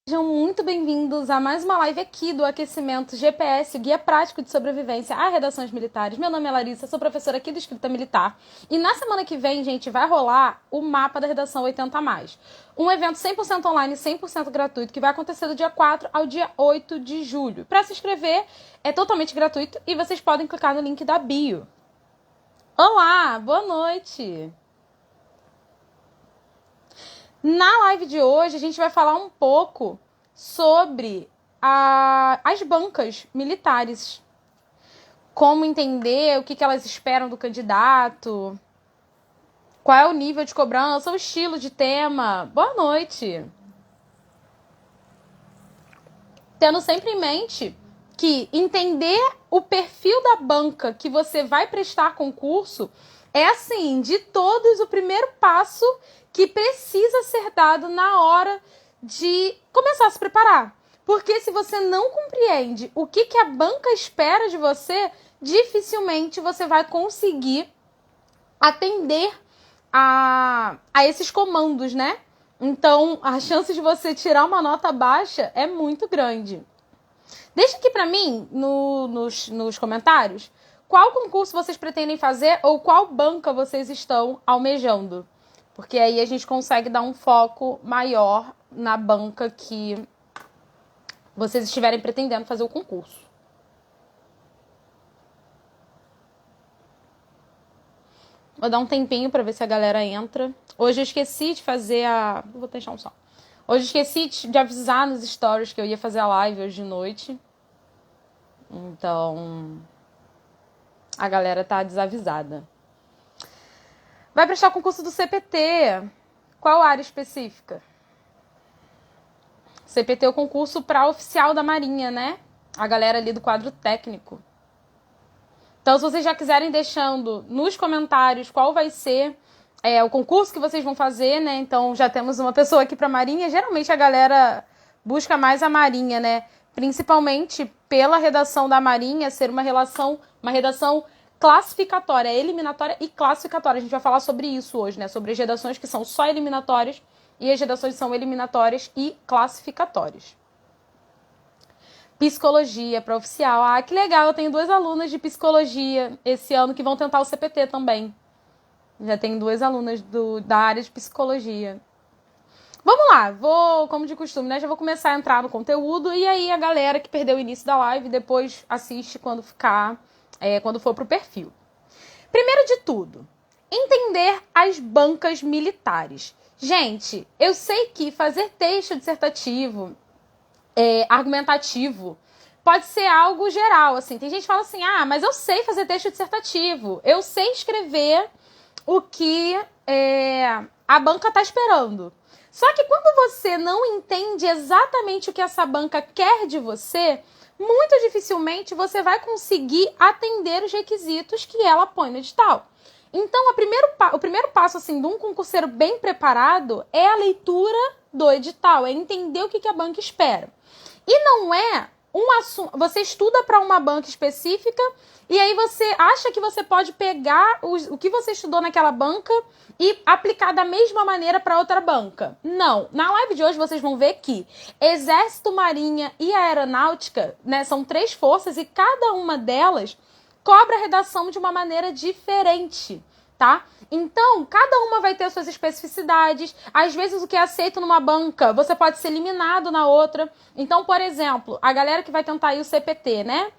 Sejam muito bem-vindos a mais uma live aqui do Aquecimento GPS, o Guia Prático de Sobrevivência a Redações Militares. Meu nome é Larissa, sou professora aqui do Escrita Militar. E na semana que vem, gente, vai rolar o mapa da Redação 80+. Um evento 100% online, 100% gratuito, que vai acontecer do dia 4 ao dia 8 de julho. Para se inscrever, é totalmente gratuito e vocês podem clicar no link da bio. Olá, boa noite! Na live de hoje, a gente vai falar um pouco sobre as bancas militares. Como entender o que elas esperam do candidato, qual é o nível de cobrança, o estilo de tema. Boa noite! Tendo sempre em mente que entender o perfil da banca que você vai prestar concurso é, assim, de todos o primeiro passo que precisa ser dado na hora de começar a se preparar. Porque se você não compreende o que a banca espera de você, dificilmente você vai conseguir atender a esses comandos, né? Então, a chance de você tirar uma nota baixa é muito grande. Deixa aqui pra mim, nos comentários, qual concurso vocês pretendem fazer ou qual banca vocês estão almejando. Porque aí a gente consegue dar um foco maior na banca que vocês estiverem pretendendo fazer o concurso. Vou dar um tempinho pra ver se a galera entra. Hoje eu esqueci de fazer a... Vou deixar um som. Hoje eu esqueci de avisar nos stories que eu ia fazer a live hoje de noite. Então, a galera tá desavisada. Vai prestar o concurso do CPT. Qual área específica? CPT é o concurso para oficial da Marinha, né? A galera ali do quadro técnico. Então, se vocês já quiserem deixando nos comentários qual vai ser o concurso que vocês vão fazer, né? Então, já temos uma pessoa aqui para Marinha. Geralmente, a galera busca mais a Marinha, né? Principalmente pela redação da Marinha ser uma redação classificatória, eliminatória e classificatória. A gente vai falar sobre isso hoje, né? Sobre as redações que são só eliminatórias e as redações que são eliminatórias e classificatórias. Psicologia para oficial. Ah, que legal, eu tenho 2 alunas de psicologia esse ano que vão tentar o CPT também. Já tenho 2 alunas da área de psicologia. Vamos lá, como de costume, né? Já vou começar a entrar no conteúdo e aí a galera que perdeu o início da live depois assiste quando for pro perfil. Primeiro de tudo, entender as bancas militares. Gente, eu sei que fazer texto dissertativo, argumentativo, pode ser algo geral, assim. Tem gente que fala assim, mas eu sei fazer texto dissertativo, eu sei escrever o que a banca tá esperando. Só que quando você não entende exatamente o que essa banca quer de você, muito dificilmente você vai conseguir atender os requisitos que ela põe no edital. Então, o primeiro passo assim, de um concurseiro bem preparado é a leitura do edital, é entender o que a banca espera. E não é um assunto... Você estuda para uma banca específica e aí você acha que você pode pegar o que você estudou naquela banca e aplicar da mesma maneira para outra banca. Não. Na live de hoje vocês vão ver que Exército, Marinha e Aeronáutica, né, são 3 forças e cada uma delas cobra a redação de uma maneira diferente, tá? Então, cada uma vai ter suas especificidades. Às vezes, o que é aceito numa banca, você pode ser eliminado na outra. Então, por exemplo, a galera que vai tentar aí o CPT, né?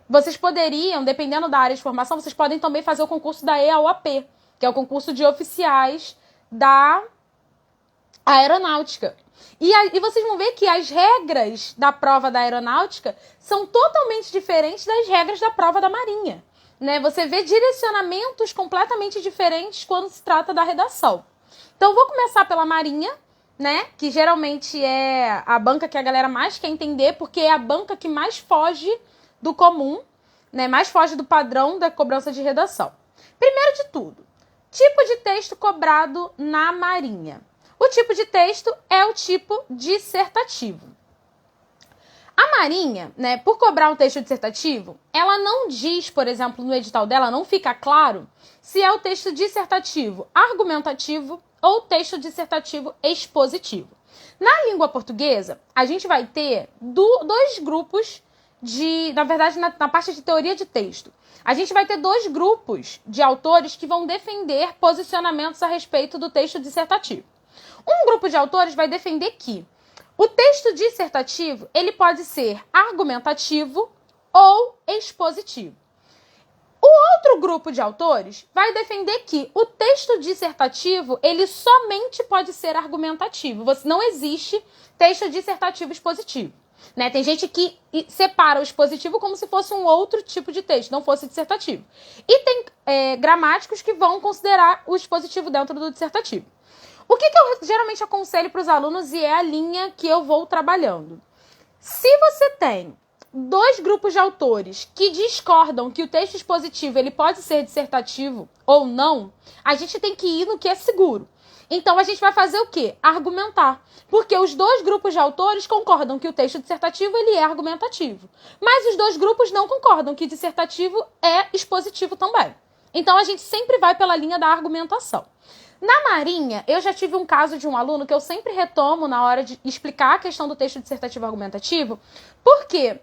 Vocês poderiam, dependendo da área de formação, vocês podem também fazer o concurso da EAUAP, que é o concurso de oficiais da aeronáutica. E vocês vão ver que as regras da prova da aeronáutica são totalmente diferentes das regras da prova da marinha. Né? Você vê direcionamentos completamente diferentes quando se trata da redação. Então, vou começar pela marinha, né? Que geralmente é a banca que a galera mais quer entender, porque é a banca que mais foge do comum, né? Mais foge do padrão da cobrança de redação. Primeiro de tudo, tipo de texto cobrado na marinha. O tipo de texto é o tipo dissertativo. A Marinha, né, por cobrar um texto dissertativo, ela não diz, por exemplo, no edital dela, não fica claro se é o texto dissertativo argumentativo ou texto dissertativo expositivo. Na língua portuguesa, a gente vai ter dois grupos na verdade, na parte de teoria de texto, a gente vai ter dois grupos de autores que vão defender posicionamentos a respeito do texto dissertativo. Um grupo de autores vai defender que o texto dissertativo, ele pode ser argumentativo ou expositivo. O outro grupo de autores vai defender que o texto dissertativo, ele somente pode ser argumentativo. Não existe texto dissertativo expositivo. Né? Tem gente que separa o expositivo como se fosse um outro tipo de texto, não fosse dissertativo. E tem gramáticos que vão considerar o expositivo dentro do dissertativo. O que eu geralmente aconselho para os alunos, e é a linha que eu vou trabalhando. Se você tem dois grupos de autores que discordam que o texto expositivo ele pode ser dissertativo ou não, a gente tem que ir no que é seguro. Então, a gente vai fazer o quê? Argumentar. Porque os dois grupos de autores concordam que o texto dissertativo ele é argumentativo. Mas os dois grupos não concordam que dissertativo é expositivo também. Então, a gente sempre vai pela linha da argumentação. Na Marinha, eu já tive um caso de um aluno que eu sempre retomo na hora de explicar a questão do texto dissertativo argumentativo, porque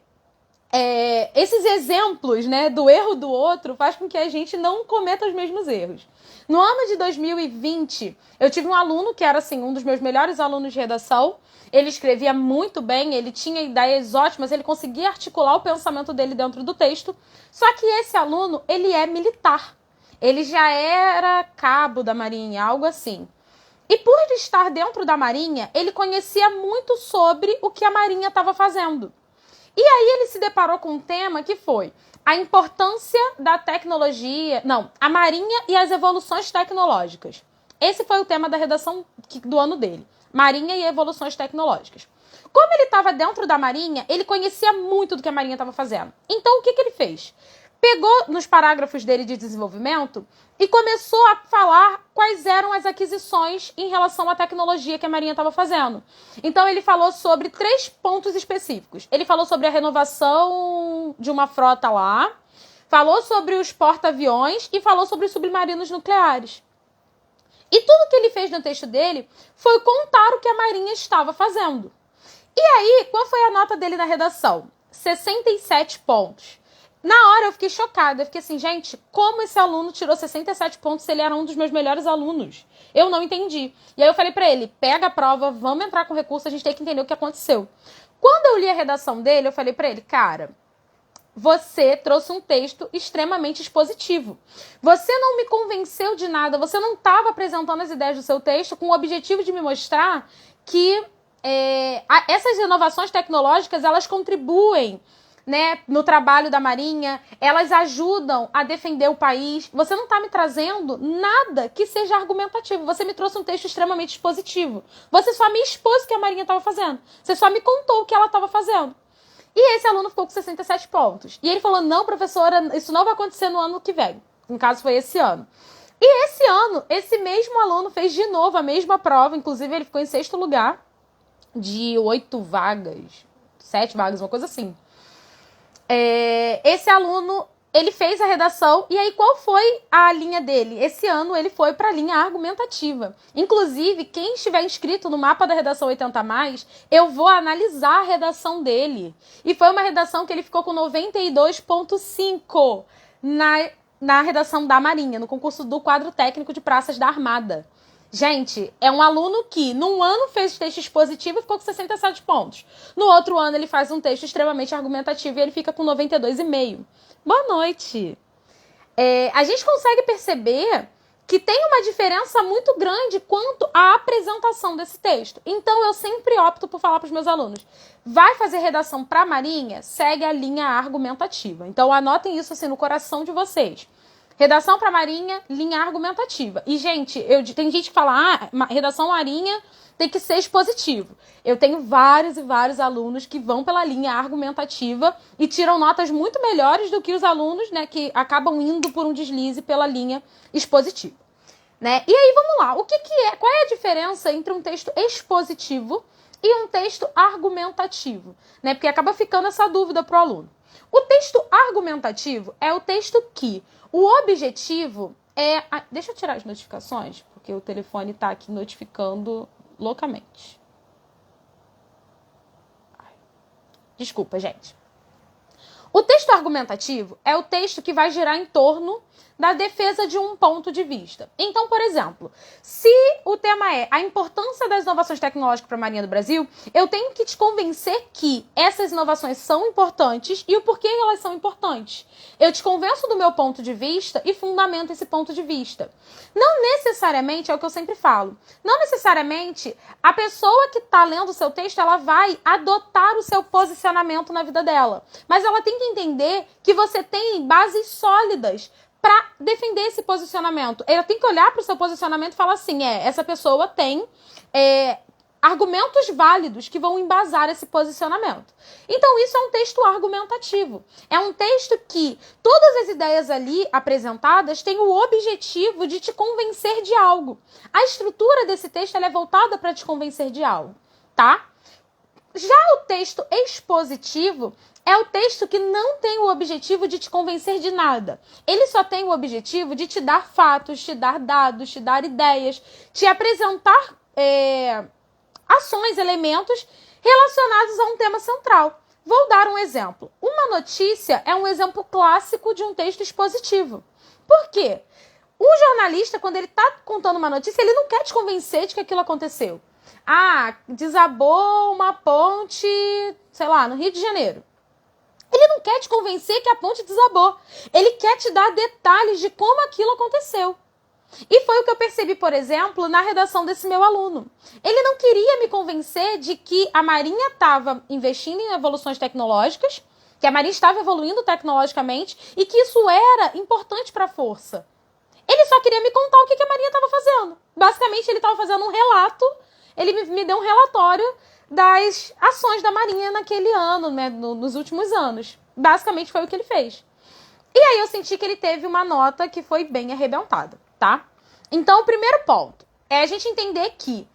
esses exemplos, né, do erro do outro faz com que a gente não cometa os mesmos erros. No ano de 2020, eu tive um aluno que era assim, um dos meus melhores alunos de redação. Ele escrevia muito bem, ele tinha ideias ótimas, ele conseguia articular o pensamento dele dentro do texto. Só que esse aluno, ele é militar. Ele já era cabo da Marinha, algo assim. E por estar dentro da Marinha, ele conhecia muito sobre o que a Marinha estava fazendo. E aí ele se deparou com um tema que foi a importância da tecnologia, a Marinha e as evoluções tecnológicas. Esse foi o tema da redação do ano dele, Marinha e evoluções tecnológicas. Como ele estava dentro da Marinha, ele conhecia muito do que a Marinha estava fazendo. Então o que ele fez? Pegou nos parágrafos dele de desenvolvimento e começou a falar quais eram as aquisições em relação à tecnologia que a Marinha estava fazendo. Então, ele falou sobre 3 pontos específicos. Ele falou sobre a renovação de uma frota lá, falou sobre os porta-aviões e falou sobre os submarinos nucleares. E tudo que ele fez no texto dele foi contar o que a Marinha estava fazendo. E aí, qual foi a nota dele na redação? 67 pontos. Na hora eu fiquei chocada, eu fiquei assim, gente, como esse aluno tirou 67 pontos se ele era um dos meus melhores alunos? Eu não entendi. E aí eu falei pra ele, pega a prova, vamos entrar com recurso, a gente tem que entender o que aconteceu. Quando eu li a redação dele, eu falei pra ele, cara, você trouxe um texto extremamente expositivo. Você não me convenceu de nada, você não estava apresentando as ideias do seu texto com o objetivo de me mostrar que essas inovações tecnológicas, elas contribuem, né, no trabalho da Marinha, elas ajudam a defender o país. Você não está me trazendo nada que seja argumentativo. Você me trouxe um texto extremamente expositivo. Você só me expôs o que a Marinha estava fazendo. Você só me contou o que ela estava fazendo. E esse aluno ficou com 67 pontos. E ele falou, não, professora, isso não vai acontecer no ano que vem. No caso, foi esse ano. E esse ano, esse mesmo aluno fez de novo a mesma prova. Inclusive, ele ficou em 6º lugar de 8 vagas, 7 vagas, uma coisa assim. Esse aluno, ele fez a redação, e aí qual foi a linha dele? Esse ano ele foi para a linha argumentativa. Inclusive, quem estiver inscrito no mapa da redação 80+, eu vou analisar a redação dele. E foi uma redação que ele ficou com 92,5 na redação da Marinha, no concurso do quadro técnico de praças da Armada. Gente, é um aluno que num ano fez texto expositivo e ficou com 67 pontos. No outro ano ele faz um texto extremamente argumentativo e ele fica com 92,5. Boa noite! A gente consegue perceber que tem uma diferença muito grande quanto à apresentação desse texto. Então eu sempre opto por falar para os meus alunos, vai fazer redação para a Marinha? Segue a linha argumentativa. Então anotem isso assim no coração de vocês. Redação para Marinha, linha argumentativa. E, gente, tem gente que fala, redação Marinha tem que ser expositivo. Eu tenho vários e vários alunos que vão pela linha argumentativa e tiram notas muito melhores do que os alunos, né, que acabam indo por um deslize pela linha expositiva. Né? E aí, vamos lá. Qual é a diferença entre um texto expositivo e um texto argumentativo? Né? Porque acaba ficando essa dúvida para o aluno. O texto argumentativo é o texto que o objetivo é... Deixa eu tirar as notificações, porque o telefone está aqui notificando loucamente. Desculpa, gente. O texto argumentativo é o texto que vai girar em torno da defesa de um ponto de vista. Então, por exemplo, se o tema é a importância das inovações tecnológicas para a Marinha do Brasil, eu tenho que te convencer que essas inovações são importantes e o porquê elas são importantes. Eu te convenço do meu ponto de vista e fundamento esse ponto de vista. Não necessariamente, é o que eu sempre falo, não necessariamente a pessoa que está lendo o seu texto, ela vai adotar o seu posicionamento na vida dela. Mas ela tem que entender que você tem bases sólidas para defender esse posicionamento. Ela tem que olhar para o seu posicionamento e falar assim, essa pessoa tem argumentos válidos que vão embasar esse posicionamento. Então, isso é um texto argumentativo. É um texto que todas as ideias ali apresentadas têm o objetivo de te convencer de algo. A estrutura desse texto ela é voltada para te convencer de algo, tá? Já o texto expositivo é o texto que não tem o objetivo de te convencer de nada. Ele só tem o objetivo de te dar fatos, te dar dados, te dar ideias, te apresentar ações, elementos relacionados a um tema central. Vou dar um exemplo. Uma notícia é um exemplo clássico de um texto expositivo. Por quê? O jornalista, quando ele está contando uma notícia, ele não quer te convencer de que aquilo aconteceu. Desabou uma ponte, sei lá, no Rio de Janeiro. Ele não quer te convencer que a ponte desabou. Ele quer te dar detalhes de como aquilo aconteceu. E foi o que eu percebi, por exemplo, na redação desse meu aluno. Ele não queria me convencer de que a Marinha estava investindo em evoluções tecnológicas, que a Marinha estava evoluindo tecnologicamente e que isso era importante para a força. Ele só queria me contar o que a Marinha estava fazendo. Basicamente, ele estava fazendo um relato, ele me deu um relatório das ações da Marinha naquele ano, né, nos últimos anos. Basicamente foi o que ele fez. E aí eu senti que ele teve uma nota que foi bem arrebentada, tá? Então o primeiro ponto é a gente entender que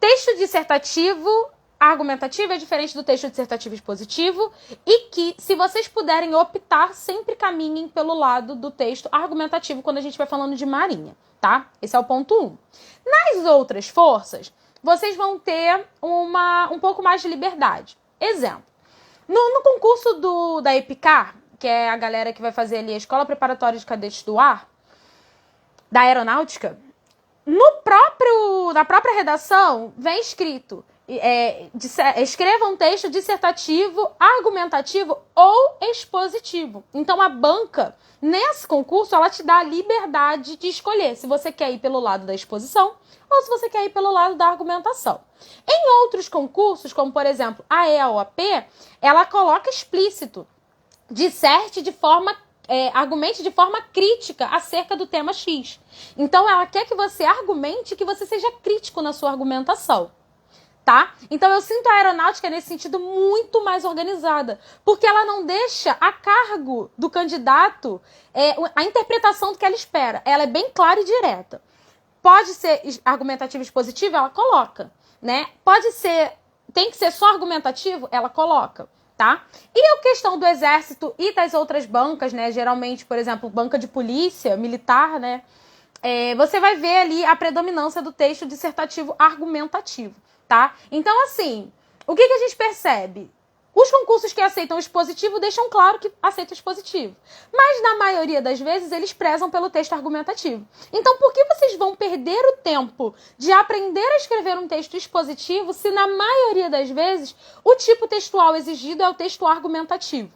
texto dissertativo argumentativo é diferente do texto dissertativo expositivo e que, se vocês puderem optar, sempre caminhem pelo lado do texto argumentativo quando a gente vai falando de Marinha, tá? Esse é o ponto 1. Nas outras forças, vocês vão ter um pouco mais de liberdade. Exemplo, no concurso da EPICAR, que é a galera que vai fazer ali a Escola Preparatória de Cadetes do Ar, da Aeronáutica, na própria redação vem escrito, escreva um texto dissertativo, argumentativo ou expositivo. Então a banca, nesse concurso, ela te dá a liberdade de escolher se você quer ir pelo lado da exposição ou se você quer ir pelo lado da argumentação. Em outros concursos, como por exemplo a EAOAP, ela coloca explícito, disserte de forma argumente de forma crítica acerca do tema X. Então, ela quer que você argumente, que você seja crítico na sua argumentação, tá? Então, eu sinto a aeronáutica nesse sentido muito mais organizada, porque ela não deixa a cargo do candidato a interpretação do que ela espera. Ela é bem clara e direta. Pode ser argumentativo e expositivo? Ela coloca, né? Tem que ser só argumentativo? Ela coloca. Tá? E a questão do exército e das outras bancas, né? Geralmente, por exemplo, banca de polícia, militar, né? Você vai ver ali a predominância do texto dissertativo argumentativo, tá? Então, assim, o que a gente percebe? Os concursos que aceitam o expositivo deixam claro que aceitam o expositivo. Mas, na maioria das vezes, eles prezam pelo texto argumentativo. Então, por que vocês vão perder o tempo de aprender a escrever um texto expositivo se, na maioria das vezes, o tipo textual exigido é o texto argumentativo?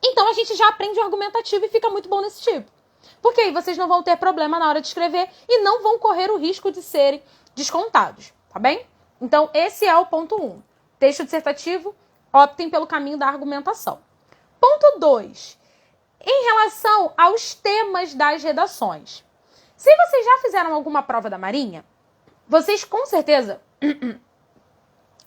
Então, a gente já aprende o argumentativo e fica muito bom nesse tipo. Porque aí vocês não vão ter problema na hora de escrever e não vão correr o risco de serem descontados, tá bem? Então, esse é o ponto 1. Texto dissertativo, optem pelo caminho da argumentação. Ponto 2. Em relação aos temas das redações. Se vocês já fizeram alguma prova da Marinha, vocês com certeza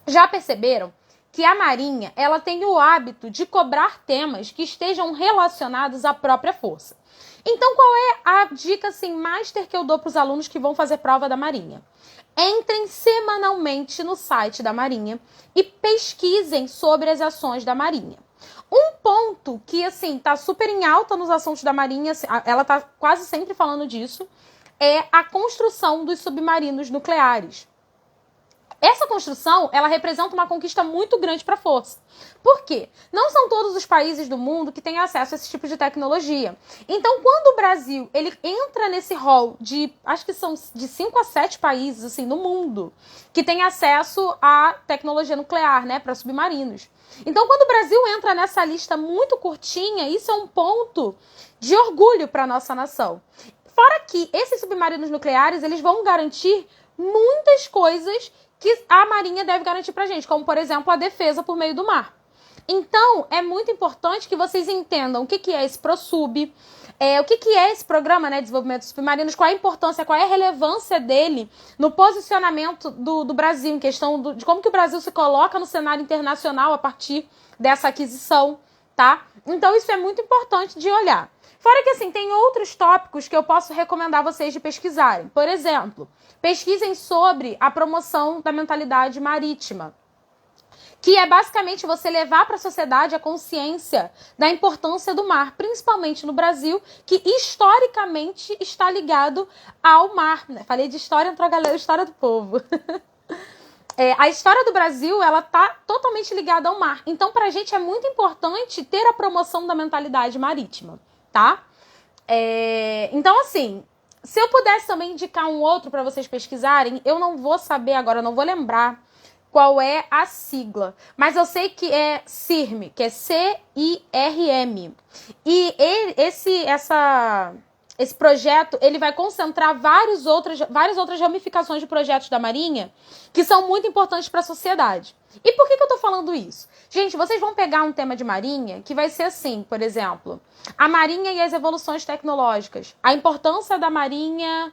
já perceberam que a Marinha ela tem o hábito de cobrar temas que estejam relacionados à própria força. Então, qual é a dica assim, master que eu dou para os alunos que vão fazer prova da Marinha? Entrem semanalmente no site da Marinha e pesquisem sobre as ações da Marinha. Um ponto que, assim, tá super em alta nos assuntos da Marinha, ela tá quase sempre falando disso, é a construção dos submarinos nucleares. Essa construção, ela representa uma conquista muito grande para a força. Por quê? Não são todos os países do mundo que têm acesso a esse tipo de tecnologia. Então, quando o Brasil ele entra nesse rol de, acho que são de 5 a 7 países assim, no mundo que têm acesso à tecnologia nuclear, né, para submarinos. Então, quando o Brasil entra nessa lista muito curtinha, isso é um ponto de orgulho para a nossa nação. Fora que esses submarinos nucleares, eles vão garantir muitas coisas que a Marinha deve garantir pra gente, como, por exemplo, a defesa por meio do mar. Então, é muito importante que vocês entendam o que é esse ProSub, o que é esse programa, né, de desenvolvimento de submarinos, qual é a importância, qual é a relevância dele no posicionamento do Brasil, em questão de como que o Brasil se coloca no cenário internacional a partir dessa aquisição, tá? Então, isso é muito importante de olhar. Fora que, assim, tem outros tópicos que eu posso recomendar vocês de pesquisarem. Por exemplo, pesquisem sobre a promoção da mentalidade marítima, que é basicamente você levar para a sociedade a consciência da importância do mar, principalmente no Brasil, que historicamente está ligado ao mar. Né? Falei de história, entrou a galera, história do povo. A história do Brasil, ela tá totalmente ligada ao mar. Então, para a gente é muito importante ter a promoção da mentalidade marítima, tá? Então, assim, se eu pudesse também indicar um outro para vocês pesquisarem, eu não vou saber agora, eu não vou lembrar qual é a sigla, mas eu sei que é CIRM, que é CIRM. E esse projeto, ele vai concentrar várias outras ramificações de projetos da Marinha que são muito importantes para a sociedade. E por que eu tô falando isso? Gente, vocês vão pegar um tema de Marinha que vai ser assim, por exemplo, a Marinha e as evoluções tecnológicas, a importância da Marinha,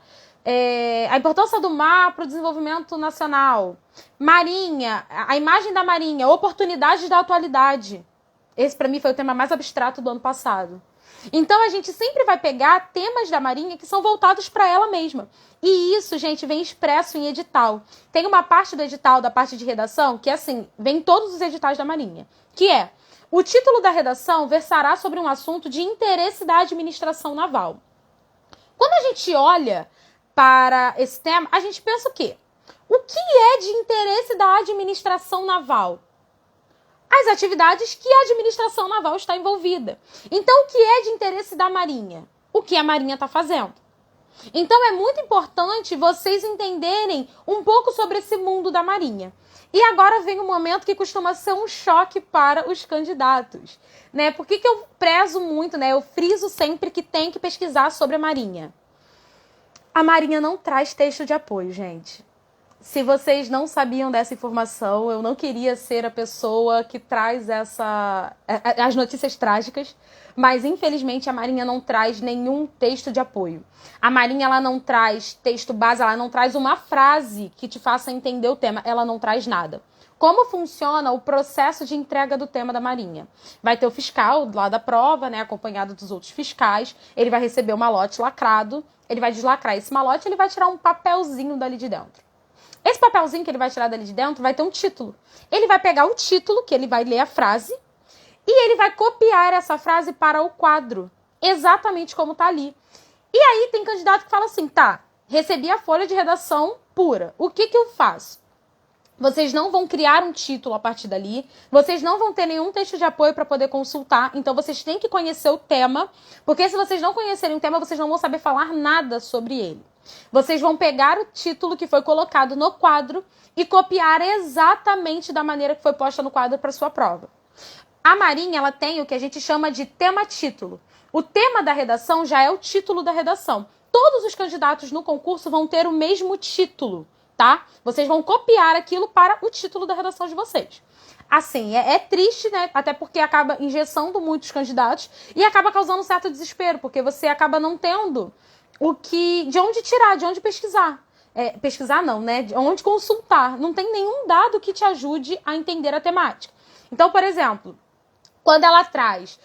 a importância do mar para o desenvolvimento nacional, Marinha, a imagem da Marinha, oportunidades da atualidade. Esse, para mim, foi o tema mais abstrato do ano passado. Então, a gente sempre vai pegar temas da Marinha que são voltados para ela mesma. E isso, gente, vem expresso em edital. Tem uma parte do edital, da parte de redação, que é assim, vem em todos os editais da Marinha, que é: o título da redação versará sobre um assunto de interesse da administração naval. Quando a gente olha para esse tema, a gente pensa o quê? O que é de interesse da administração naval? As atividades que a administração naval está envolvida. Então, o que é de interesse da Marinha? O que a Marinha está fazendo. Então, é muito importante vocês entenderem um pouco sobre esse mundo da Marinha. E agora vem um momento que costuma ser um choque para os candidatos. Né? Por que eu prezo muito, né? Eu friso sempre que tem que pesquisar sobre a Marinha. A Marinha não traz texto de apoio, gente. Se vocês não sabiam dessa informação, eu não queria ser a pessoa que traz as notícias trágicas, mas infelizmente a Marinha não traz nenhum texto de apoio. A Marinha, ela não traz texto base, ela não traz uma frase que te faça entender o tema, ela não traz nada. Como funciona o processo de entrega do tema da Marinha? Vai ter o fiscal lá da prova, né, acompanhado dos outros fiscais, ele vai receber um malote lacrado, ele vai deslacrar esse malote, ele vai tirar um papelzinho dali de dentro. Esse papelzinho que ele vai tirar dali de dentro vai ter um título. Ele vai pegar o título, que ele vai ler a frase, e ele vai copiar essa frase para o quadro, exatamente como está ali. E aí tem candidato que fala assim, tá, recebi a folha de redação pura, o que eu faço? Vocês não vão criar um título a partir dali, vocês não vão ter nenhum texto de apoio para poder consultar, então vocês têm que conhecer o tema, porque se vocês não conhecerem o tema, vocês não vão saber falar nada sobre ele. Vocês vão pegar o título que foi colocado no quadro e copiar exatamente da maneira que foi posta no quadro para sua prova. A Marinha, ela tem o que a gente chama de tema-título. O tema da redação já é o título da redação. Todos os candidatos no concurso vão ter o mesmo título, tá? Vocês vão copiar aquilo para o título da redação de vocês. Assim, é triste, né? Até porque acaba engessando muitos candidatos e acaba causando um certo desespero, porque você acaba não tendo de onde tirar, de onde pesquisar. Pesquisar não, né? De onde consultar. Não tem nenhum dado que te ajude a entender a temática. Então, por exemplo, quando ela traz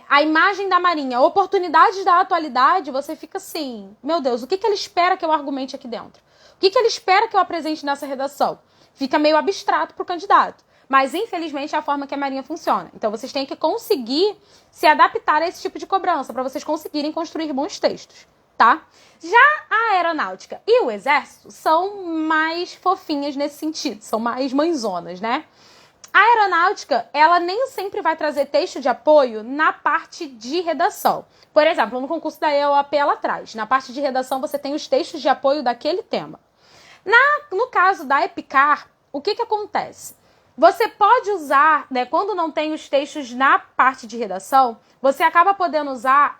a imagem da Marinha, oportunidades da atualidade, você fica assim, meu Deus, o que ela espera que eu argumente aqui dentro? O que ela espera que eu apresente nessa redação? Fica meio abstrato para o candidato. Mas, infelizmente, é a forma que a Marinha funciona. Então, vocês têm que conseguir se adaptar a esse tipo de cobrança para vocês conseguirem construir bons textos. tá? Já a aeronáutica e o exército são mais fofinhas nesse sentido, são mais mãezonas, né? A aeronáutica, ela nem sempre vai trazer texto de apoio na parte de redação. Por exemplo, no concurso da EOAP ela traz. Na parte de redação você tem os textos de apoio daquele tema. No caso da EPICAR, o que acontece? Você pode usar, né, quando não tem os textos na parte de redação, você acaba podendo usar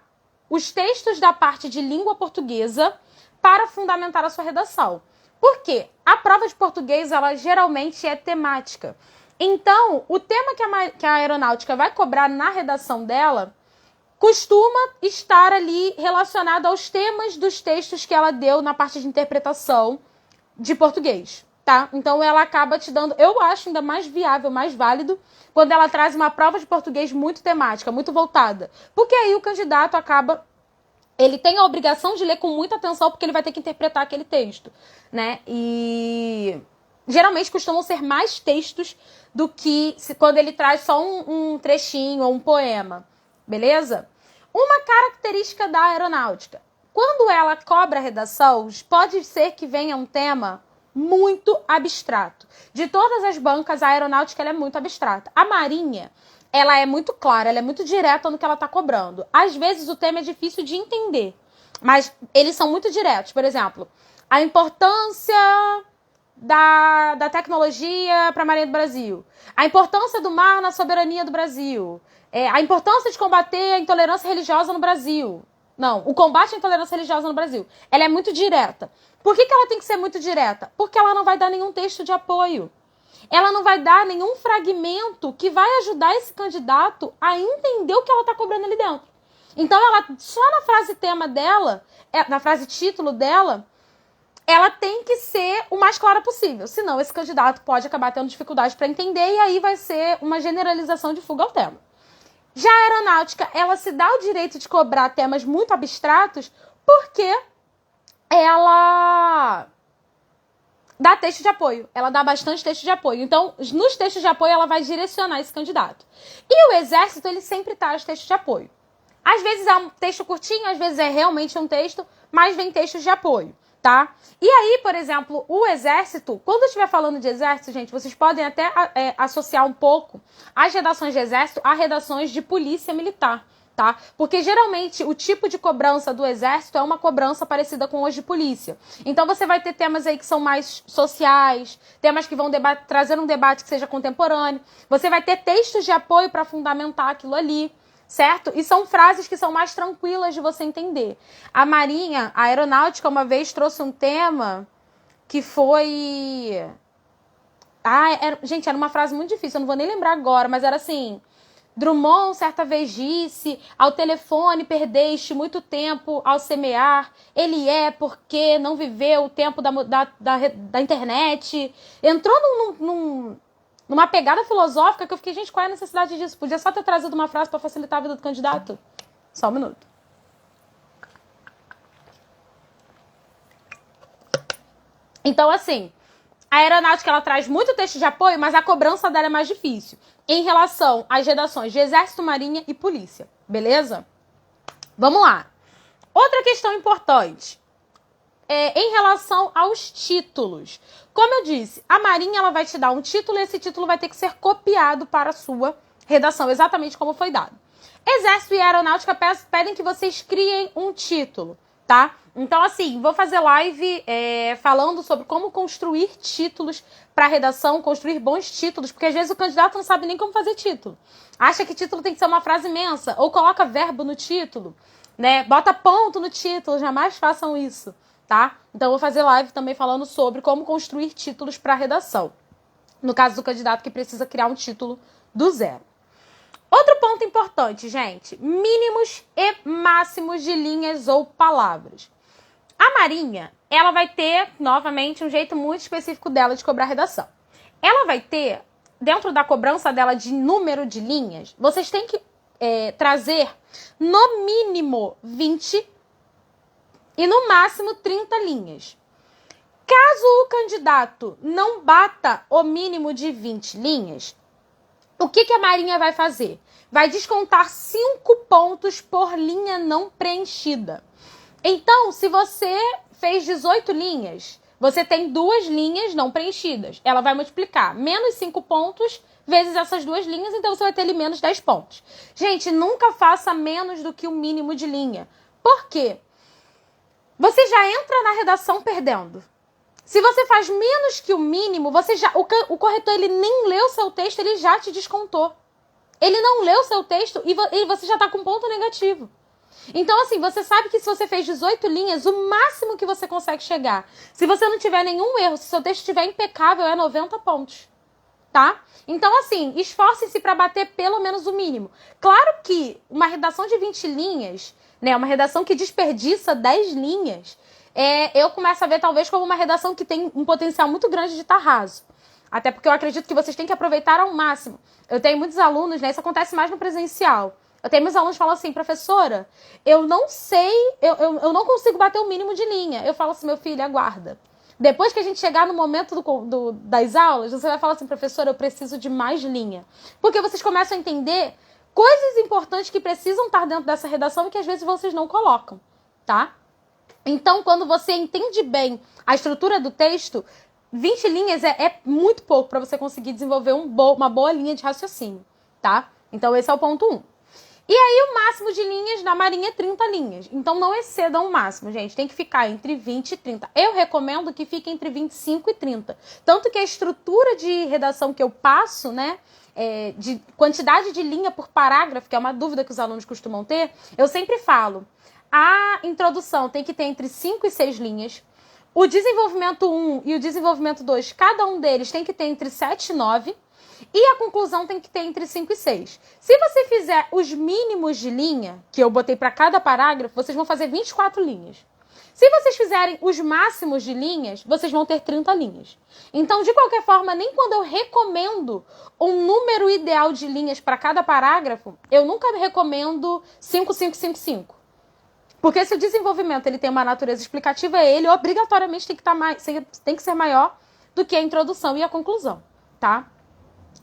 os textos da parte de língua portuguesa para fundamentar a sua redação. Por quê? A prova de português, ela geralmente é temática. Então, o tema que a aeronáutica vai cobrar na redação dela costuma estar ali relacionado aos temas dos textos que ela deu na parte de interpretação de português, tá? Então, ela acaba te dando, eu acho ainda mais viável, mais válido, quando ela traz uma prova de português muito temática, muito voltada. Porque aí o candidato acaba, ele tem a obrigação de ler com muita atenção, porque ele vai ter que interpretar aquele texto, né? E geralmente costumam ser mais textos do que quando ele traz só um trechinho ou um poema, beleza? Uma característica da aeronáutica. Quando ela cobra a redação, pode ser que venha um tema muito abstrato. De todas as bancas, a aeronáutica ela é muito abstrata. A marinha, ela é muito clara, ela é muito direta no que ela está cobrando. Às vezes o tema é difícil de entender, mas eles são muito diretos. Por exemplo, a importância da tecnologia para a Marinha do Brasil, a importância do mar na soberania do Brasil, a importância de combater a intolerância religiosa no Brasil. Não, o combate à intolerância religiosa no Brasil. Ela é muito direta. Por que ela tem que ser muito direta? Porque ela não vai dar nenhum texto de apoio. Ela não vai dar nenhum fragmento que vai ajudar esse candidato a entender o que ela está cobrando ali dentro. Então, ela só na frase tema dela, na frase título dela, ela tem que ser o mais clara possível. Senão, esse candidato pode acabar tendo dificuldade para entender e aí vai ser uma generalização de fuga ao tema. Já a aeronáutica, ela se dá o direito de cobrar temas muito abstratos porque ela dá texto de apoio. Ela dá bastante texto de apoio. Então, nos textos de apoio, ela vai direcionar esse candidato. E o exército, ele sempre traz texto de apoio. Às vezes é um texto curtinho, às vezes é realmente um texto, mas vem textos de apoio, tá? E aí, por exemplo, o exército, quando eu estiver falando de exército, gente, vocês podem até associar um pouco as redações de exército a redações de polícia militar, tá? Porque geralmente o tipo de cobrança do exército é uma cobrança parecida com os de polícia. Então você vai ter temas aí que são mais sociais, temas que vão trazer um debate que seja contemporâneo. Você vai ter textos de apoio para fundamentar aquilo ali, certo? E são frases que são mais tranquilas de você entender. A Marinha, a aeronáutica, uma vez trouxe um tema que foi... gente, era uma frase muito difícil, eu não vou nem lembrar agora, mas era assim... Drummond certa vez disse, ao telefone perdeste muito tempo ao semear, ele é porque não viveu o tempo da internet. Entrou numa pegada filosófica que eu fiquei, gente, qual é a necessidade disso? Podia só ter trazido uma frase para facilitar a vida do candidato? Só um minuto. Então, assim, a aeronáutica ela traz muito texto de apoio, mas a cobrança dela é mais difícil em relação às redações de Exército, Marinha e Polícia. Beleza? Vamos lá. Outra questão importante. Em relação aos títulos. Como eu disse, a Marinha ela vai te dar um título e esse título vai ter que ser copiado para a sua redação, exatamente como foi dado. Exército e Aeronáutica pedem que vocês criem um título, tá? Então, assim, vou fazer live falando sobre como construir títulos para redação, construir bons títulos, porque às vezes o candidato não sabe nem como fazer título. Acha que título tem que ser uma frase imensa, ou coloca verbo no título, né? Bota ponto no título, jamais façam isso, tá? Então, eu vou fazer live também falando sobre como construir títulos para redação. No caso do candidato que precisa criar um título do zero. Outro ponto importante, gente, mínimos e máximos de linhas ou palavras. A Marinha, ela vai ter, novamente, um jeito muito específico dela de cobrar redação. Ela vai ter, dentro da cobrança dela de número de linhas, vocês têm que trazer no mínimo 20 e no máximo 30 linhas. Caso o candidato não bata o mínimo de 20 linhas, o que a Marinha vai fazer? Vai descontar 5 pontos por linha não preenchida. Então, se você fez 18 linhas, você tem 2 linhas não preenchidas. Ela vai multiplicar menos 5 pontos vezes essas 2 linhas, então você vai ter ali menos 10 pontos. Gente, nunca faça menos do que o mínimo de linha. Por quê? Você já entra na redação perdendo. Se você faz menos que o mínimo, o corretor ele nem leu o seu texto, ele já te descontou. Ele não leu o seu texto e você já está com ponto negativo. Então, assim, você sabe que se você fez 18 linhas, o máximo que você consegue chegar, se você não tiver nenhum erro, se seu texto estiver impecável, é 90 pontos. Tá? Então, assim, esforcem-se para bater pelo menos o mínimo. Claro que uma redação de 20 linhas, né, uma redação que desperdiça 10 linhas, eu começo a ver talvez como uma redação que tem um potencial muito grande de estar raso. Até porque eu acredito que vocês têm que aproveitar ao máximo. Eu tenho muitos alunos, né, isso acontece mais no presencial. Eu tenho meus alunos que falam assim, professora, eu não sei, eu não consigo bater o mínimo de linha. Eu falo assim, meu filho, aguarda. Depois que a gente chegar no momento das aulas, você vai falar assim, professora, eu preciso de mais linha. Porque vocês começam a entender coisas importantes que precisam estar dentro dessa redação e que às vezes vocês não colocam, tá? Então, quando você entende bem a estrutura do texto, 20 linhas é muito pouco para você conseguir desenvolver uma boa linha de raciocínio, tá? Então, esse é o ponto 1. E aí, o máximo de linhas na Marinha é 30 linhas. Então, não excedam o máximo, gente. Tem que ficar entre 20 e 30. Eu recomendo que fique entre 25 e 30. Tanto que a estrutura de redação que eu passo, né, de quantidade de linha por parágrafo, que é uma dúvida que os alunos costumam ter, eu sempre falo. A introdução tem que ter entre 5 e 6 linhas. O desenvolvimento 1 e o desenvolvimento 2, cada um deles tem que ter entre 7 e 9. E a conclusão tem que ter entre 5 e 6. Se você fizer os mínimos de linha, que eu botei para cada parágrafo, vocês vão fazer 24 linhas. Se vocês fizerem os máximos de linhas, vocês vão ter 30 linhas. Então, de qualquer forma, nem quando eu recomendo um número ideal de linhas para cada parágrafo, eu nunca recomendo 5, 5, 5, 5. Porque se o desenvolvimento ele tem uma natureza explicativa, ele obrigatoriamente tem que ser maior do que a introdução e a conclusão, tá?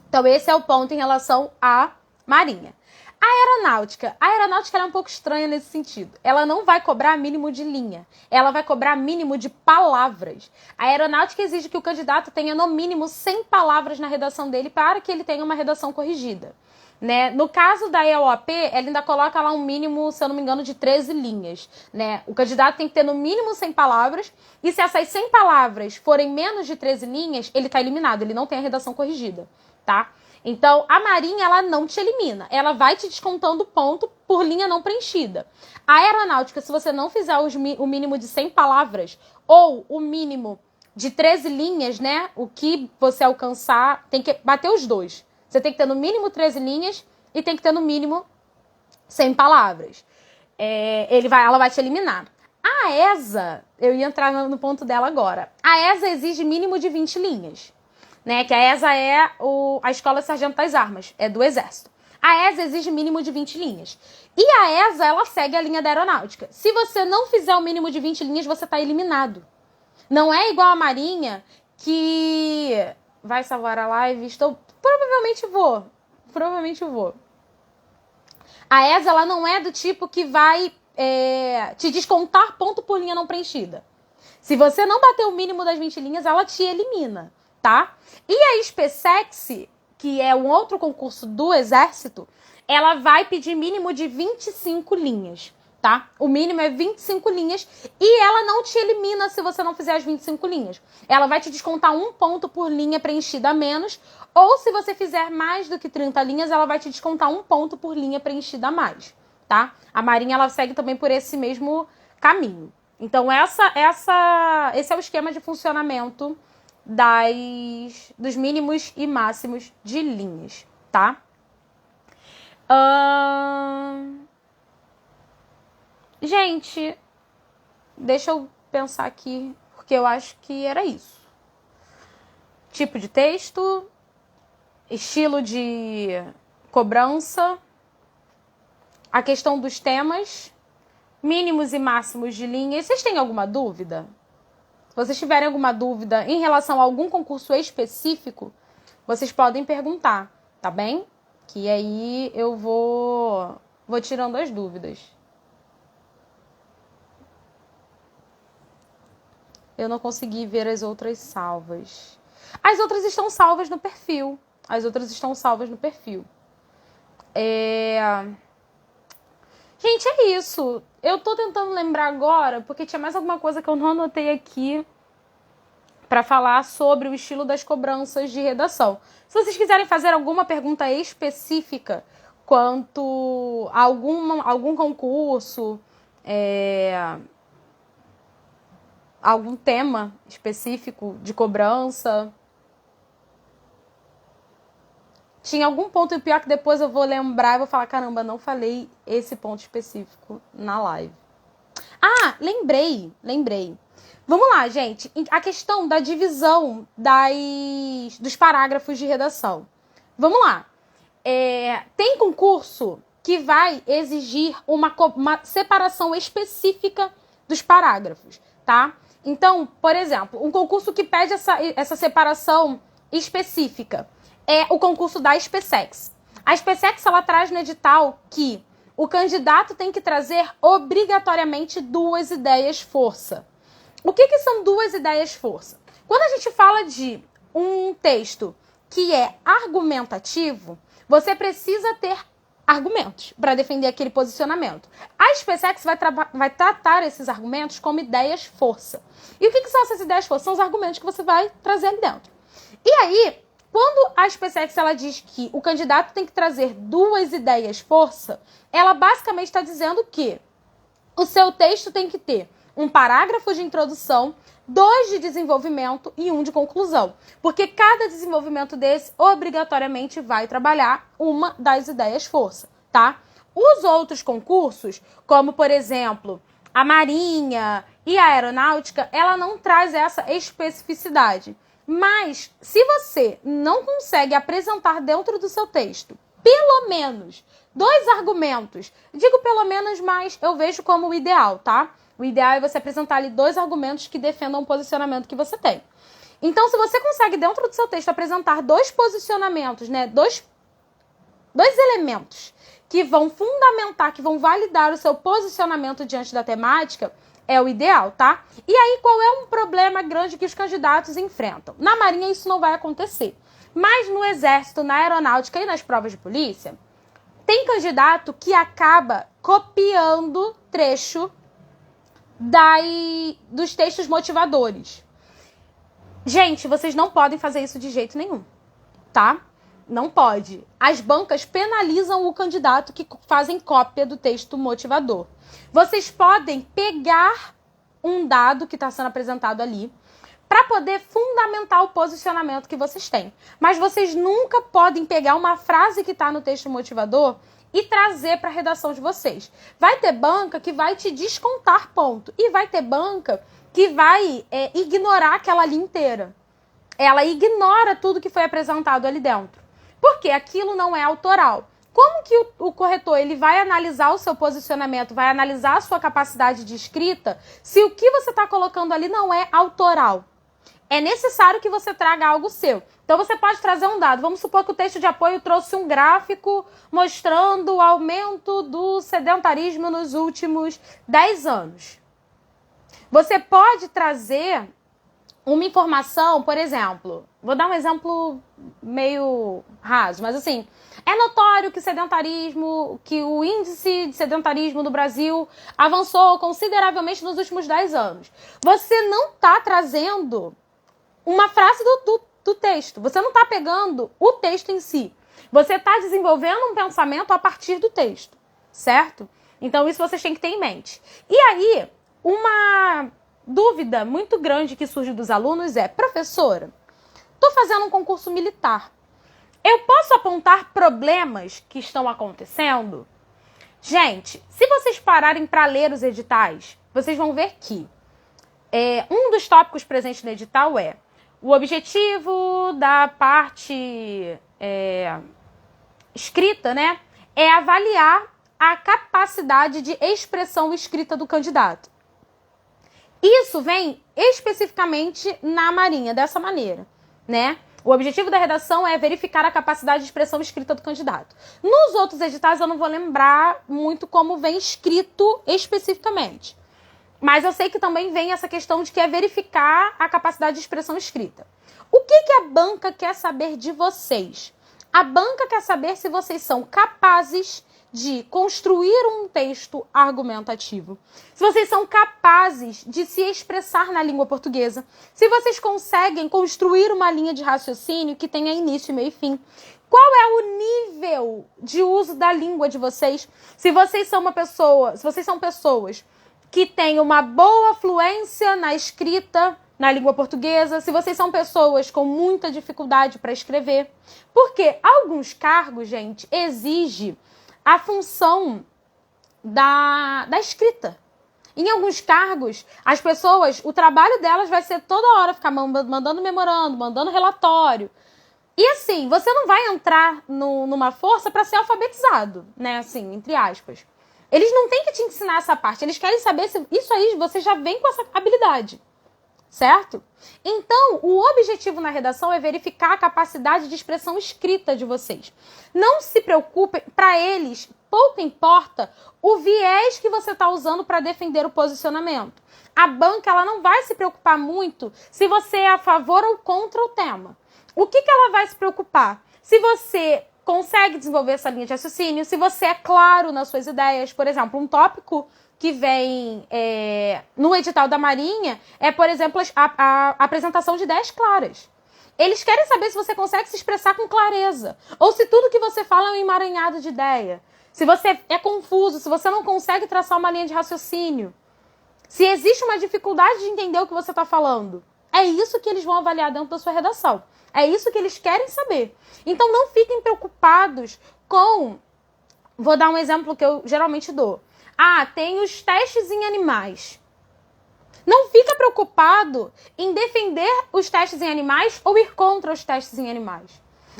Então, esse é o ponto em relação à Marinha. A aeronáutica ela é um pouco estranha nesse sentido. Ela não vai cobrar mínimo de linha. Ela vai cobrar mínimo de palavras. A aeronáutica exige que o candidato tenha, no mínimo, 100 palavras na redação dele para que ele tenha uma redação corrigida. Né? No caso da EOAP, ela ainda coloca lá um mínimo, se eu não me engano, de 13 linhas. Né? O candidato tem que ter no mínimo 100 palavras, e se essas 100 palavras forem menos de 13 linhas, ele está eliminado, ele não tem a redação corrigida. Tá? Então, a Marinha, ela não te elimina. Ela vai te descontando ponto por linha não preenchida. A aeronáutica, se você não fizer o mínimo de 100 palavras ou o mínimo de 13 linhas, né? O que você alcançar, tem que bater os dois. Você tem que ter no mínimo 13 linhas e tem que ter no mínimo 100 palavras. Ela vai te eliminar. A ESA, eu ia entrar no ponto dela agora. A ESA exige mínimo de 20 linhas. Né, que a ESA é a Escola Sargento das Armas, é do Exército. A ESA exige mínimo de 20 linhas. E a ESA, ela segue a linha da aeronáutica. Se você não fizer o mínimo de 20 linhas, você está eliminado. Não é igual a Marinha, que vai salvar a live. Provavelmente vou. A ESA, ela não é do tipo que vai te descontar ponto por linha não preenchida. Se você não bater o mínimo das 20 linhas, ela te elimina. Tá? E a SpaceX, que é um outro concurso do Exército, ela vai pedir mínimo de 25 linhas, tá? O mínimo é 25 linhas e ela não te elimina se você não fizer as 25 linhas. Ela vai te descontar 1 ponto por linha preenchida a menos, ou se você fizer mais do que 30 linhas, ela vai te descontar 1 ponto por linha preenchida a mais, tá? A Marinha, ela segue também por esse mesmo caminho. Então, esse é o esquema de funcionamento dos mínimos e máximos de linhas, tá? Gente, deixa eu pensar aqui, porque eu acho que era isso. Tipo de texto, estilo de cobrança, a questão dos temas, mínimos e máximos de linhas. Vocês têm alguma dúvida? Se vocês tiverem alguma dúvida em relação a algum concurso específico, vocês podem perguntar, tá bem? Que aí eu vou tirando as dúvidas. Eu não consegui ver as outras salvas. As outras estão salvas no perfil. Gente, é isso. Eu tô tentando lembrar agora, porque tinha mais alguma coisa que eu não anotei aqui para falar sobre o estilo das cobranças de redação. Se vocês quiserem fazer alguma pergunta específica quanto a algum concurso, algum tema específico de cobrança. Tinha algum ponto, e pior que depois eu vou lembrar e vou falar, caramba, não falei esse ponto específico na live. Ah, lembrei. Vamos lá, gente. A questão da divisão dos parágrafos de redação. Vamos lá. Tem concurso que vai exigir uma separação específica dos parágrafos, tá? Então, por exemplo, um concurso que pede essa separação específica é o concurso da SpaceX. A SpaceX, ela traz no edital que o candidato tem que trazer obrigatoriamente 2 ideias força. O que são 2 ideias força? Quando a gente fala de um texto que é argumentativo, você precisa ter argumentos para defender aquele posicionamento. A SpaceX vai tratar esses argumentos como ideias força. E o que são essas ideias força? São os argumentos que você vai trazer ali dentro. E aí, quando a SpaceX ela diz que o candidato tem que trazer 2 ideias força, ela basicamente está dizendo que o seu texto tem que ter um parágrafo de introdução, 2 de desenvolvimento e 1 de conclusão. Porque cada desenvolvimento desse, obrigatoriamente, vai trabalhar uma das ideias força, tá? Os outros concursos, como, por exemplo, a Marinha e a Aeronáutica, ela não traz essa especificidade. Mas, se você não consegue apresentar dentro do seu texto, pelo menos 2 argumentos, digo pelo menos, mas eu vejo como o ideal, tá? O ideal é você apresentar ali 2 argumentos que defendam o posicionamento que você tem. Então, se você consegue, dentro do seu texto, apresentar 2 posicionamentos, né? Dois elementos que vão fundamentar, que vão validar o seu posicionamento diante da temática, é o ideal, tá? E aí, qual é um problema grande que os candidatos enfrentam? Na Marinha, isso não vai acontecer. Mas no Exército, na Aeronáutica e nas provas de polícia, tem candidato que acaba copiando trecho dos textos motivadores. Gente, vocês não podem fazer isso de jeito nenhum, tá? Não pode. As bancas penalizam o candidato que fazem cópia do texto motivador. Vocês podem pegar um dado que está sendo apresentado ali para poder fundamentar o posicionamento que vocês têm. Mas vocês nunca podem pegar uma frase que está no texto motivador e trazer para a redação de vocês. Vai ter banca que vai te descontar ponto. E vai ter banca que vai ignorar aquela linha inteira. Ela ignora tudo que foi apresentado ali dentro. Porque aquilo não é autoral. Como que o corretor ele vai analisar o seu posicionamento, vai analisar a sua capacidade de escrita, se o que você está colocando ali não é autoral? É necessário que você traga algo seu. Então, você pode trazer um dado. Vamos supor que o texto de apoio trouxe um gráfico mostrando o aumento do sedentarismo nos últimos 10 anos. Você pode trazer uma informação, por exemplo, vou dar um exemplo meio raso, mas assim, é notório que o índice de sedentarismo no Brasil avançou consideravelmente nos últimos 10 anos. Você não está trazendo uma frase do texto, você não está pegando o texto em si. Você está desenvolvendo um pensamento a partir do texto, certo? Então, isso vocês têm que ter em mente. E aí, uma dúvida muito grande que surge dos alunos é: professora, estou fazendo um concurso militar. Eu posso apontar problemas que estão acontecendo? Gente, se vocês pararem para ler os editais, vocês vão ver que um dos tópicos presentes no edital é o objetivo da parte escrita, né? É avaliar a capacidade de expressão escrita do candidato. Isso vem especificamente na Marinha, dessa maneira, né? O objetivo da redação é verificar a capacidade de expressão escrita do candidato. Nos outros editais eu não vou lembrar muito como vem escrito especificamente. Mas eu sei que também vem essa questão de que é verificar a capacidade de expressão escrita. O que a banca quer saber de vocês? A banca quer saber se vocês são capazes de construir um texto argumentativo, se vocês são capazes de se expressar na língua portuguesa, se vocês conseguem construir uma linha de raciocínio que tenha início, meio e fim. Qual é o nível de uso da língua de vocês? Se vocês são pessoas que têm uma boa fluência na escrita na língua portuguesa, se vocês são pessoas com muita dificuldade para escrever. Porque alguns cargos, gente, exigem a função da escrita. Em alguns cargos, as pessoas, o trabalho delas vai ser toda hora ficar mandando memorando, mandando relatório. E assim, você não vai entrar numa força para ser alfabetizado, né? Assim, entre aspas. Eles não têm que te ensinar essa parte. Eles querem saber se isso aí você já vem com essa habilidade. Certo? Então, o objetivo na redação é verificar a capacidade de expressão escrita de vocês. Não se preocupem, para eles, pouco importa o viés que você está usando para defender o posicionamento. A banca ela não vai se preocupar muito se você é a favor ou contra o tema. O que ela vai se preocupar? Se você consegue desenvolver essa linha de raciocínio, se você é claro nas suas ideias. Por exemplo, um tópico que vem no edital da Marinha é, por exemplo, a apresentação de ideias claras. Eles querem saber se você consegue se expressar com clareza, ou se tudo que você fala é um emaranhado de ideia, se você é confuso, se você não consegue traçar uma linha de raciocínio, se existe uma dificuldade de entender o que você está falando. É isso que eles vão avaliar dentro da sua redação. É isso que eles querem saber. Então não fiquem preocupados com... Vou dar um exemplo que eu geralmente dou. Tem os testes em animais. Não fica preocupado em defender os testes em animais ou ir contra os testes em animais.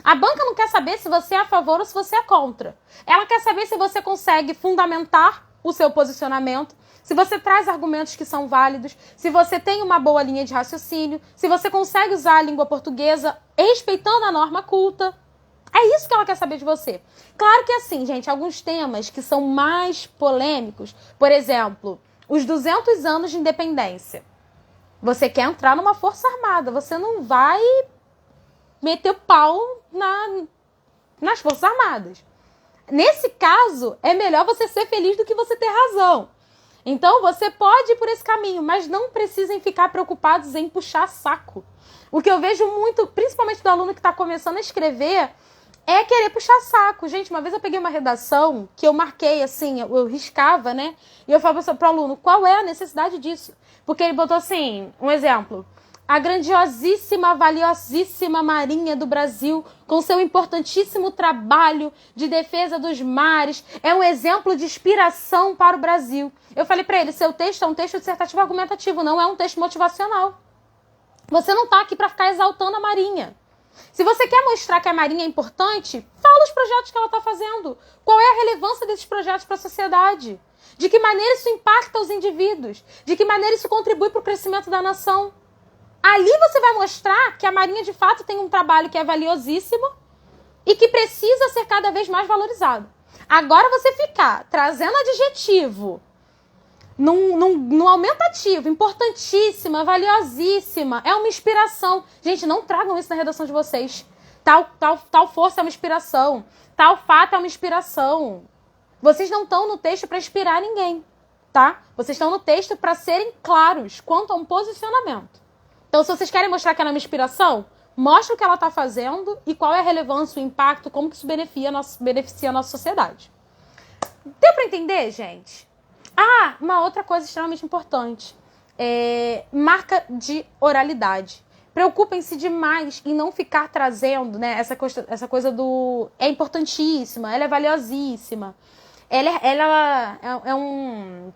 A banca não quer saber se você é a favor ou se você é contra. Ela quer saber se você consegue fundamentar o seu posicionamento, se você traz argumentos que são válidos, se você tem uma boa linha de raciocínio, se você consegue usar a língua portuguesa respeitando a norma culta. É isso que ela quer saber de você. Claro que assim, gente, alguns temas que são mais polêmicos, por exemplo, os 200 anos de independência. Você quer entrar numa força armada, você não vai meter o pau nas forças armadas. Nesse caso, é melhor você ser feliz do que você ter razão. Então, você pode ir por esse caminho, mas não precisem ficar preocupados em puxar saco. O que eu vejo muito, principalmente do aluno que está começando a escrever, é querer puxar saco. Gente, uma vez eu peguei uma redação que eu marquei assim, eu riscava, né? E eu falava para o aluno, qual é a necessidade disso? Porque ele botou assim, um exemplo. A grandiosíssima, valiosíssima Marinha do Brasil, com seu importantíssimo trabalho de defesa dos mares, é um exemplo de inspiração para o Brasil. Eu falei para ele, seu texto é um texto dissertativo argumentativo, não é um texto motivacional. Você não está aqui para ficar exaltando a Marinha. Se você quer mostrar que a Marinha é importante, fala os projetos que ela está fazendo. Qual é a relevância desses projetos para a sociedade? De que maneira isso impacta os indivíduos? De que maneira isso contribui para o crescimento da nação? Ali você vai mostrar que a Marinha, de fato, tem um trabalho que é valiosíssimo e que precisa ser cada vez mais valorizado. Agora você ficar trazendo adjetivo num aumentativo, importantíssima, valiosíssima, é uma inspiração. Gente, não tragam isso na redação de vocês. Tal força é uma inspiração. Tal fato é uma inspiração. Vocês não estão no texto para inspirar ninguém, tá? Vocês estão no texto para serem claros quanto a um posicionamento. Então, se vocês querem mostrar que ela é uma inspiração, mostra o que ela está fazendo e qual é a relevância, o impacto, como que isso beneficia a nossa sociedade. Deu para entender, gente? Uma outra coisa extremamente importante. Marca de oralidade. Preocupem-se demais em não ficar trazendo, né, essa coisa do... É importantíssima, ela é valiosíssima. Ela é um...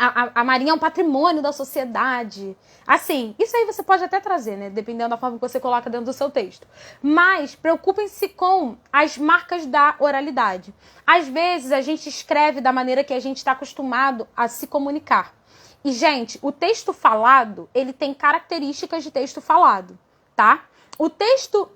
A Marinha é um patrimônio da sociedade. Assim, isso aí você pode até trazer, né? Dependendo da forma que você coloca dentro do seu texto. Mas preocupem-se com as marcas da oralidade. Às vezes a gente escreve da maneira que a gente está acostumado a se comunicar. E, gente, o texto falado, ele tem características de texto falado, tá? O texto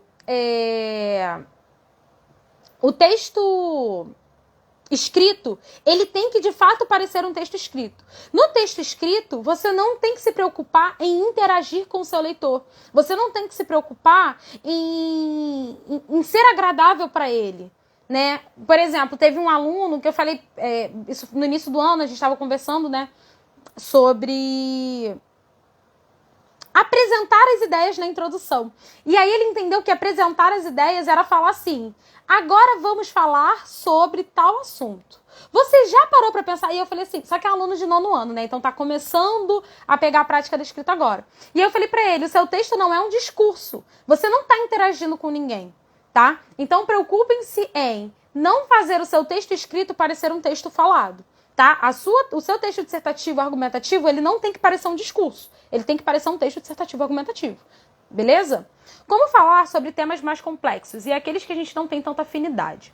escrito, ele tem que de fato parecer um texto escrito. No texto escrito, você não tem que se preocupar em interagir com o seu leitor. Você não tem que se preocupar em ser agradável para ele, né? Por exemplo, teve um aluno que eu falei, isso no início do ano, a gente estava conversando, né, sobre apresentar as ideias na introdução. E aí ele entendeu que apresentar as ideias era falar assim: agora vamos falar sobre tal assunto. Você já parou para pensar? E eu falei assim, só que é aluno de 9º ano, né? Então tá começando a pegar a prática da escrita agora. E eu falei para ele, o seu texto não é um discurso. Você não tá interagindo com ninguém, tá? Então preocupem-se em não fazer o seu texto escrito parecer um texto falado. Tá? O seu texto dissertativo argumentativo, ele não tem que parecer um discurso. Ele tem que parecer um texto dissertativo argumentativo. Beleza? Como falar sobre temas mais complexos e aqueles que a gente não tem tanta afinidade?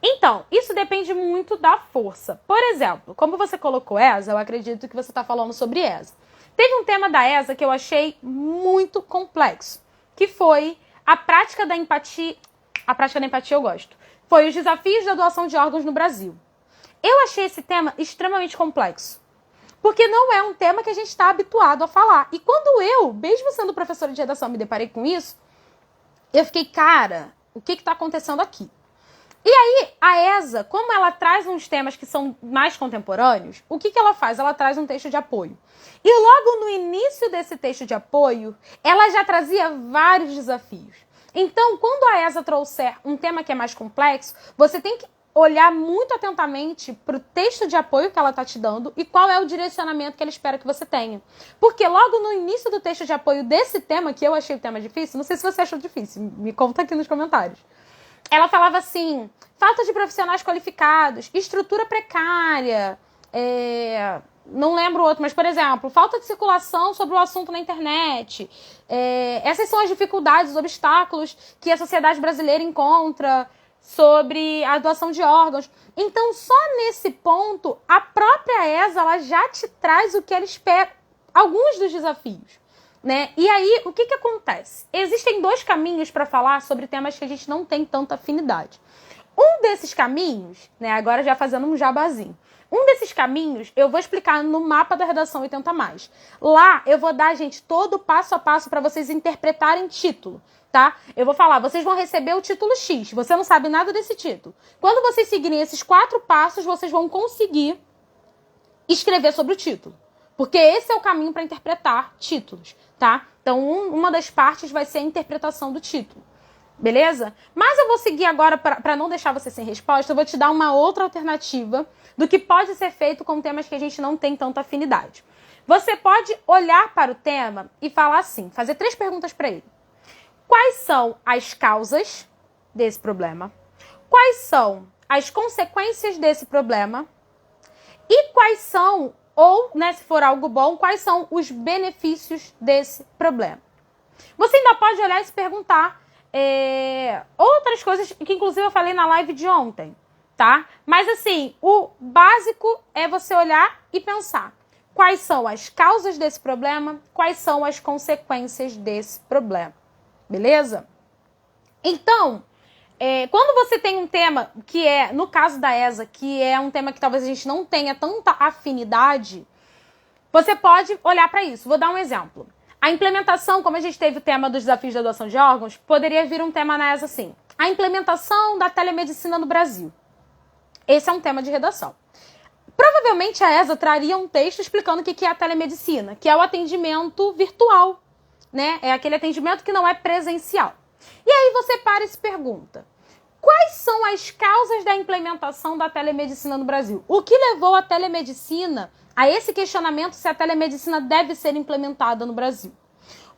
Então, isso depende muito da força. Por exemplo, como você colocou ESA, eu acredito que você está falando sobre ESA. Teve um tema da ESA que eu achei muito complexo, que foi a prática da empatia. A prática da empatia eu gosto. Foi os desafios da doação de órgãos no Brasil. Eu achei esse tema extremamente complexo, porque não é um tema que a gente está habituado a falar. E quando eu, mesmo sendo professora de redação, me deparei com isso, eu fiquei, cara, o que está acontecendo aqui? E aí, a ESA, como ela traz uns temas que são mais contemporâneos, o que ela faz? Ela traz um texto de apoio. E logo no início desse texto de apoio, ela já trazia vários desafios. Então, quando a ESA trouxer um tema que é mais complexo, você tem que olhar muito atentamente para o texto de apoio que ela está te dando e qual é o direcionamento que ela espera que você tenha. Porque logo no início do texto de apoio desse tema, que eu achei o tema difícil, não sei se você achou difícil, me conta aqui nos comentários. Ela falava assim, falta de profissionais qualificados, estrutura precária, não lembro o outro, mas, por exemplo, falta de circulação sobre o assunto na internet. Essas são as dificuldades, os obstáculos que a sociedade brasileira encontra sobre a doação de órgãos. Então, só nesse ponto, a própria ESA ela já te traz o que ela espera, alguns dos desafios, né? E aí, o que acontece? Existem 2 caminhos para falar sobre temas que a gente não tem tanta afinidade. Um desses caminhos, né, agora já fazendo um jabazinho, um desses caminhos eu vou explicar no mapa da redação 80+. Lá eu vou dar, gente, todo o passo a passo para vocês interpretarem título. Tá? Eu vou falar, vocês vão receber o título X, você não sabe nada desse título. Quando vocês seguirem esses 4 passos, vocês vão conseguir escrever sobre o título. Porque esse é o caminho para interpretar títulos, tá? Então, uma das partes vai ser a interpretação do título. Beleza? Mas eu vou seguir agora, para não deixar você sem resposta, eu vou te dar uma outra alternativa do que pode ser feito com temas que a gente não tem tanta afinidade. Você pode olhar para o tema e falar assim, fazer 3 perguntas para ele. Quais são as causas desse problema? Quais são as consequências desse problema? E quais são, ou, né, se for algo bom, quais são os benefícios desse problema? Você ainda pode olhar e se perguntar outras coisas que, inclusive, eu falei na live de ontem, tá? Mas, assim, o básico é você olhar e pensar quais são as causas desse problema, quais são as consequências desse problema. Beleza? Então, quando você tem um tema que é, no caso da ESA, que é um tema que talvez a gente não tenha tanta afinidade, você pode olhar para isso. Vou dar um exemplo. A implementação, como a gente teve o tema dos desafios da doação de órgãos, poderia vir um tema na ESA assim. A implementação da telemedicina no Brasil. Esse é um tema de redação. Provavelmente a ESA traria um texto explicando o que é a telemedicina, que é o atendimento virtual. Né? É aquele atendimento que não é presencial. E aí você para e se pergunta, quais são as causas da implementação da telemedicina no Brasil? O que levou a telemedicina a esse questionamento se a telemedicina deve ser implementada no Brasil?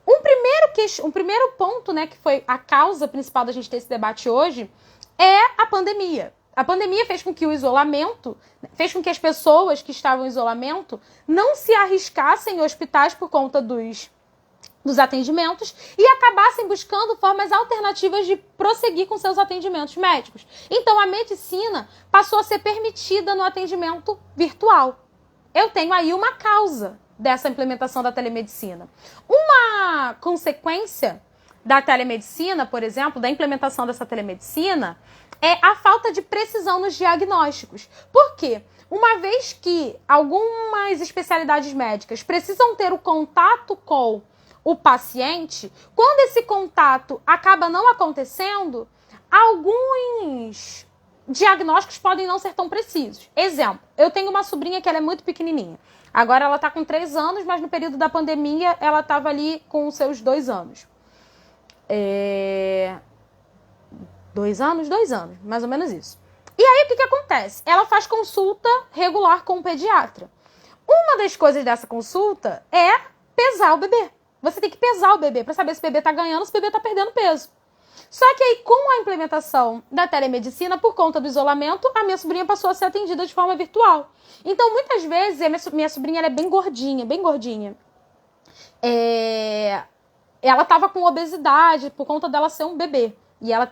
Um primeiro ponto, né, que foi a causa principal da gente ter esse debate hoje, é a pandemia. A pandemia fez com que o isolamento, fez com que as pessoas que estavam em isolamento não se arriscassem em hospitais por conta dos atendimentos e acabassem buscando formas alternativas de prosseguir com seus atendimentos médicos. Então, a medicina passou a ser permitida no atendimento virtual. Eu tenho aí uma causa dessa implementação da telemedicina. Uma consequência da telemedicina, por exemplo, da implementação dessa telemedicina, é a falta de precisão nos diagnósticos. Por quê? Uma vez que algumas especialidades médicas precisam ter o contato com o paciente, quando esse contato acaba não acontecendo, alguns diagnósticos podem não ser tão precisos. Exemplo, eu tenho uma sobrinha que ela é muito pequenininha. Agora ela está com 3 anos, mas no período da pandemia ela estava ali com os seus 2 anos. 2 anos? 2 anos, mais ou menos isso. E aí, o que acontece? Ela faz consulta regular com o pediatra. Uma das coisas dessa consulta é pesar o bebê. Você tem que pesar o bebê para saber se o bebê está ganhando, se o bebê está perdendo peso. Só que aí, com a implementação da telemedicina, por conta do isolamento, a minha sobrinha passou a ser atendida de forma virtual. Então, muitas vezes, a minha sobrinha ela é bem gordinha, bem gordinha. Ela estava com obesidade por conta dela ser um bebê. E ela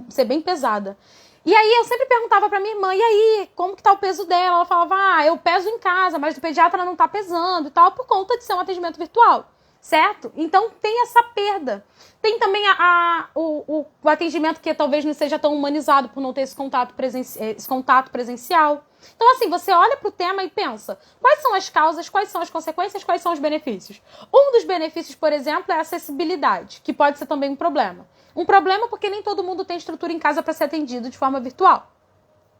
ser bem pesada. E aí eu sempre perguntava pra minha irmã, e aí, como que tá o peso dela? Ela falava, eu peso em casa, mas o pediatra não tá pesando e tal, por conta de ser um atendimento virtual, certo? Então tem essa perda. Tem também o atendimento que talvez não seja tão humanizado por não ter esse contato presencial. Então, assim, você olha pro tema e pensa, quais são as causas, quais são as consequências, quais são os benefícios? Um dos benefícios, por exemplo, é a acessibilidade, que pode ser também um problema. Um problema porque nem todo mundo tem estrutura em casa para ser atendido de forma virtual.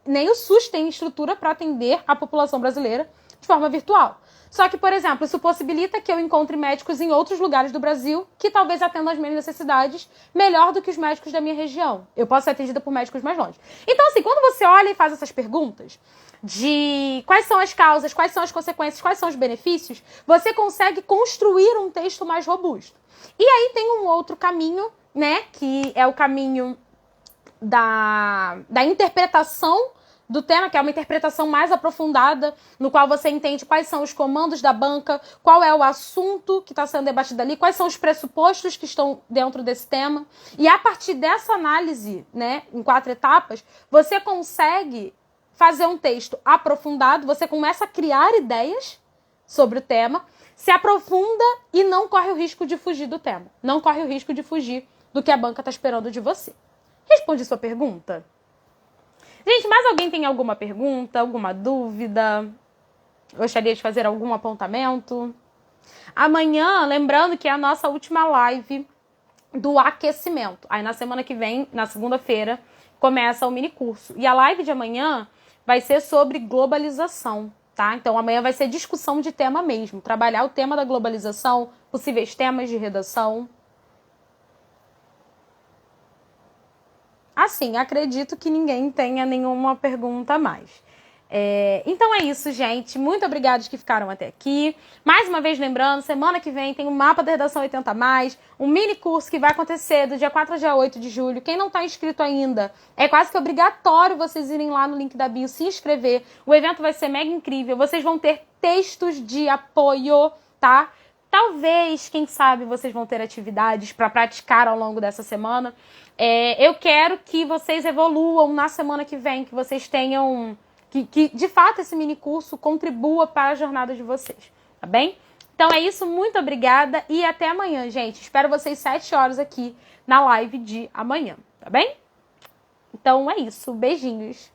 Nem o SUS tem estrutura para atender a população brasileira de forma virtual. Só que, por exemplo, isso possibilita que eu encontre médicos em outros lugares do Brasil que talvez atendam as minhas necessidades melhor do que os médicos da minha região. Eu posso ser atendida por médicos mais longe. Então, assim, quando você olha e faz essas perguntas de quais são as causas, quais são as consequências, quais são os benefícios, você consegue construir um texto mais robusto. E aí tem um outro caminho, né, que é o caminho da interpretação do tema, que é uma interpretação mais aprofundada, no qual você entende quais são os comandos da banca, qual é o assunto que está sendo debatido ali, quais são os pressupostos que estão dentro desse tema. E a partir dessa análise, né, em 4 etapas, você consegue fazer um texto aprofundado, você começa a criar ideias sobre o tema, se aprofunda e não corre o risco de fugir do tema. Não corre o risco de fugir do que a banca está esperando de você. Responde sua pergunta? Gente, mais alguém tem alguma pergunta, alguma dúvida? Gostaria de fazer algum apontamento? Amanhã, lembrando que é a nossa última live do aquecimento. Aí na semana que vem, na segunda-feira, começa o mini curso. E a live de amanhã vai ser sobre globalização, tá? Então amanhã vai ser discussão de tema mesmo. Trabalhar o tema da globalização, possíveis temas de redação. Assim, acredito que ninguém tenha nenhuma pergunta a mais. Então é isso, gente. Muito obrigada que ficaram até aqui. Mais uma vez lembrando, semana que vem tem o Mapa da Redação 80+, um mini curso que vai acontecer do dia 4 ao dia 8 de julho. Quem não está inscrito ainda, é quase que obrigatório vocês irem lá no link da bio se inscrever. O evento vai ser mega incrível. Vocês vão ter textos de apoio, tá? Talvez, quem sabe, vocês vão ter atividades para praticar ao longo dessa semana. Eu quero que vocês evoluam na semana que vem, que vocês tenham... Que de fato esse mini curso contribua para a jornada de vocês, tá bem? Então é isso, muito obrigada e até amanhã, gente. Espero vocês 7 horas aqui na live de amanhã, tá bem? Então é isso, beijinhos.